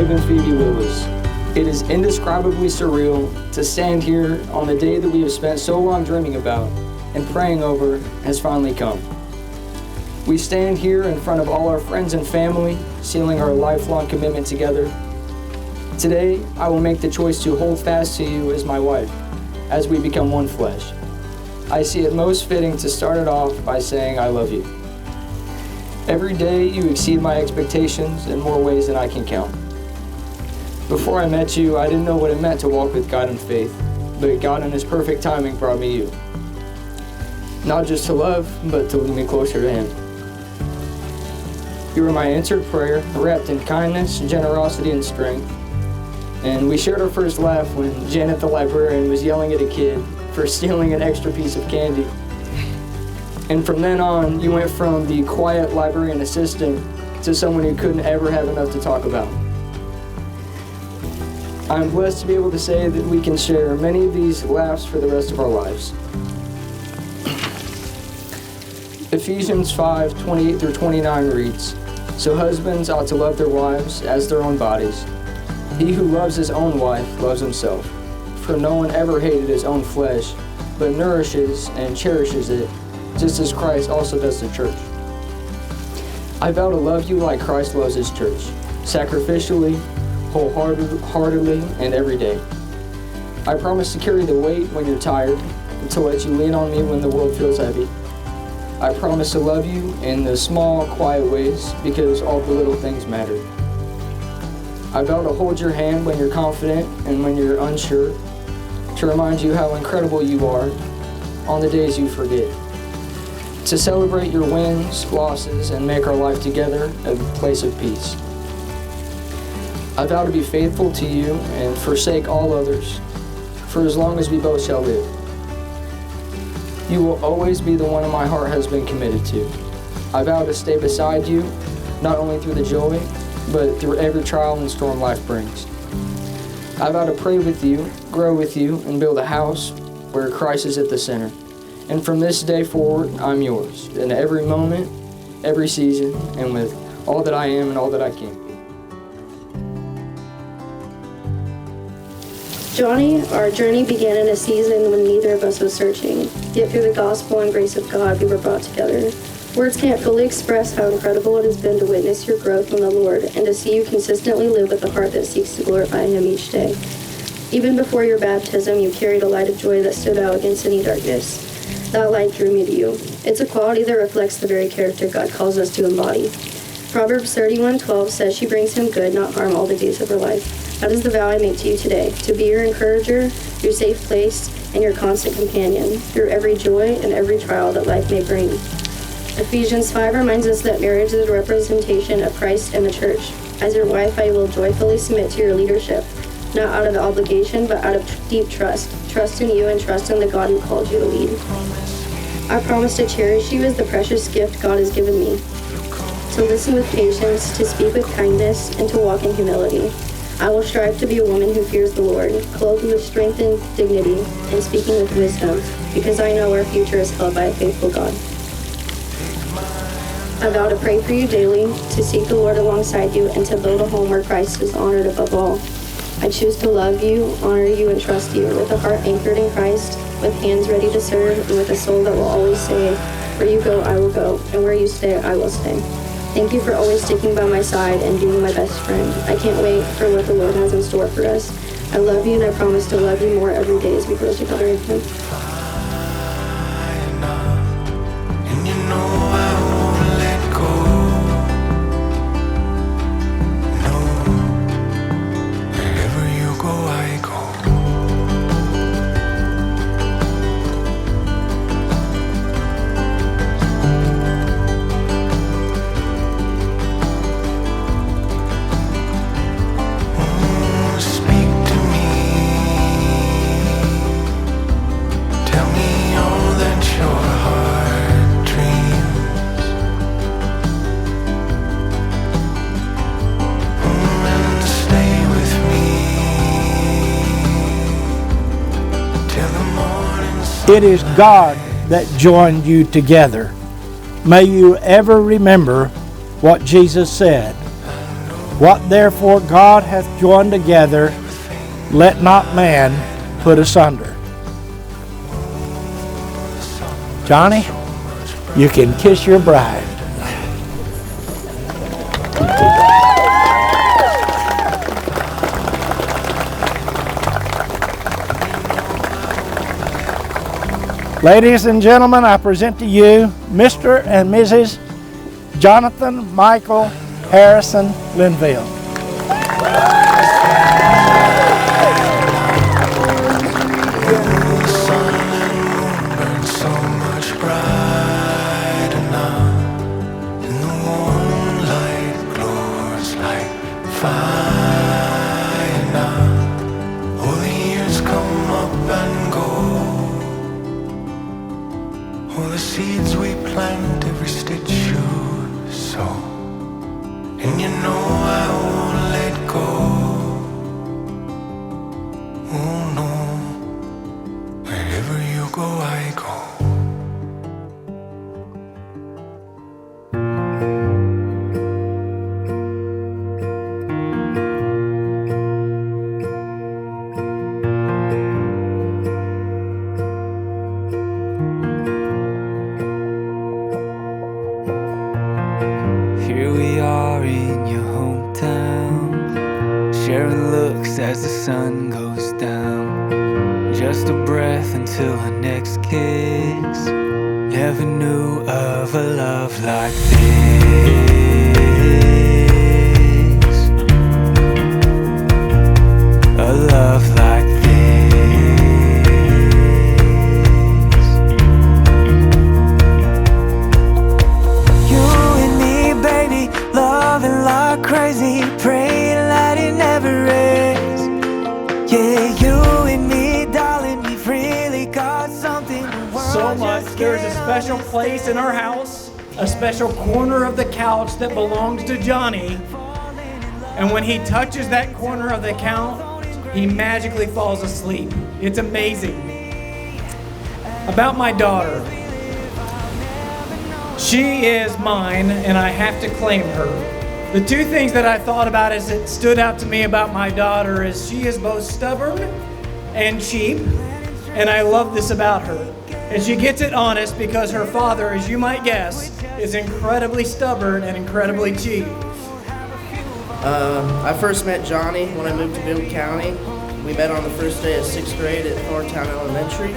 Dave and Phoebe Willis. It is indescribably surreal to stand here on the day that we have spent so long dreaming about and praying over has finally come. We stand here in front of all our friends and family, sealing our lifelong commitment together. Today, I will make the choice to hold fast to you as my wife, as we become one flesh. I see it most fitting to start it off by saying I love you. Every day, you exceed my expectations in more ways than I can count. Before I met you, I didn't know what it meant to walk with God in faith, but God in His perfect timing brought me you. Not just to love, but to lead me closer to Him. You were my answered prayer, wrapped in kindness, generosity, and strength. And we shared our first laugh when Janet the librarian was yelling at a kid for stealing an extra piece of candy. And from then on, you went from the quiet librarian assistant to someone who couldn't ever have enough to talk about. I'm blessed to be able to say that we can share many of these laughs for the rest of our lives. Ephesians 5:28-29 reads, "So husbands ought to love their wives as their own bodies. He who loves his own wife loves himself. For no one ever hated his own flesh, but nourishes and cherishes it, just as Christ also does the church. I vow to love you like Christ loves his church, sacrificially, wholeheartedly, and every day. I promise to carry the weight when you're tired, and to let you lean on me when the world feels heavy. I promise to love you in the small, quiet ways, because all the little things matter. I vow to hold your hand when you're confident and when you're unsure, to remind you how incredible you are on the days you forget. To celebrate your wins, losses, and make our life together a place of peace. I vow to be faithful to you and forsake all others, for as long as we both shall live. You will always be the one my heart has been committed to. I vow to stay beside you, not only through the joy, but through every trial and storm life brings. I vow to pray with you, grow with you, and build a house where Christ is at the center. And from this day forward, I'm yours, in every moment, every season, and with all that I am and all that I can be." Johnny, our journey began in a season when neither of us was searching, yet through the gospel and grace of God, we were brought together. Words can't fully express how incredible it has been to witness your growth in the Lord and to see you consistently live with a heart that seeks to glorify Him each day. Even before your baptism, you carried a light of joy that stood out against any darkness. That light drew me to you. It's a quality that reflects the very character God calls us to embody. Proverbs 31:12 says she brings him good, not harm, all the days of her life. That is the vow I make to you today, to be your encourager, your safe place, and your constant companion through every joy and every trial that life may bring. Ephesians 5 reminds us that marriage is a representation of Christ and the church. As your wife, I will joyfully submit to your leadership, not out of obligation, but out of deep trust. Trust in you and trust in the God who called you to lead. I promise to cherish you as the precious gift God has given me, to listen with patience, to speak with kindness, and to walk in humility. I will strive to be a woman who fears the Lord, clothed with strength and dignity, and speaking with wisdom, because I know our future is held by a faithful God. I vow to pray for you daily, to seek the Lord alongside you, and to build a home where Christ is honored above all. I choose to love you, honor you, and trust you, with a heart anchored in Christ, with hands ready to serve, and with a soul that will always say, "Where you go, I will go, and where you stay, I will stay." Thank you for always sticking by my side and being my best friend. I can't wait for what the Lord has in store for us. I love you, and I promise to love you more every day as we grow together in Him. It is God that joined you together. May you ever remember what Jesus said. What therefore God hath joined together, let not man put asunder. Johnny, you can kiss your bride. Ladies and gentlemen, I present to you Mr. and Mrs. Johnathan Michael Harrison Linville. All the seeds we plant, every stitch you sow, and you know I won't let go. Oh no, wherever you go, I go. Here we are in your hometown, sharing looks as the sun goes down. Just a breath until our next kiss. Never knew of a love like this. A love like this. Loving like crazy, praying that it never ends. Yeah, you and me, darling, we've really got something. So much. There's a special place in our house, a special corner of the couch that belongs to Johnny. And when he touches that corner of the couch, he magically falls asleep. It's amazing. About my daughter. She is mine, and I have to claim her. The two things that I thought about as it stood out to me about my daughter is she is both stubborn and cheap, and I love this about her. And she gets it honest because her father, as you might guess, is incredibly stubborn and incredibly cheap. I first met Johnny when I moved to Bibb County. We met on the first day of 6th grade at Thorntown Elementary.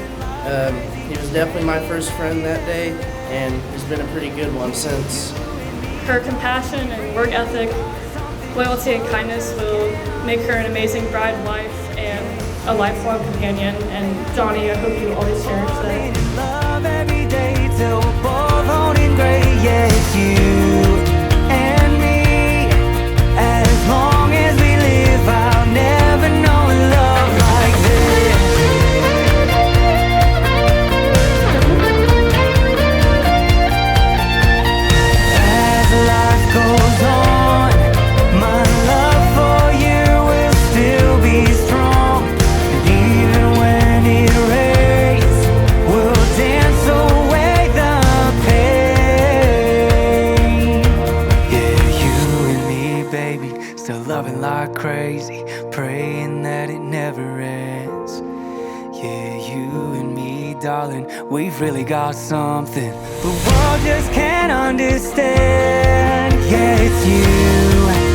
He was definitely my first friend that day, and he's been a pretty good one since. Her compassion and work ethic, loyalty and kindness will make her an amazing bride, wife, and a lifelong companion. And Johnny, I hope you always cherish that. Love every day till we're both holding gray. Yeah, it's you and me. As long as we live, I'll never know a love like this. Goes on, my love for you will still be strong. And even when it rains, we'll dance away the pain. Yeah, you and me, baby, still loving like crazy, praying that it never ends. Yeah, you and me, darling, we've really got something the world just can't understand. Yeah, it's you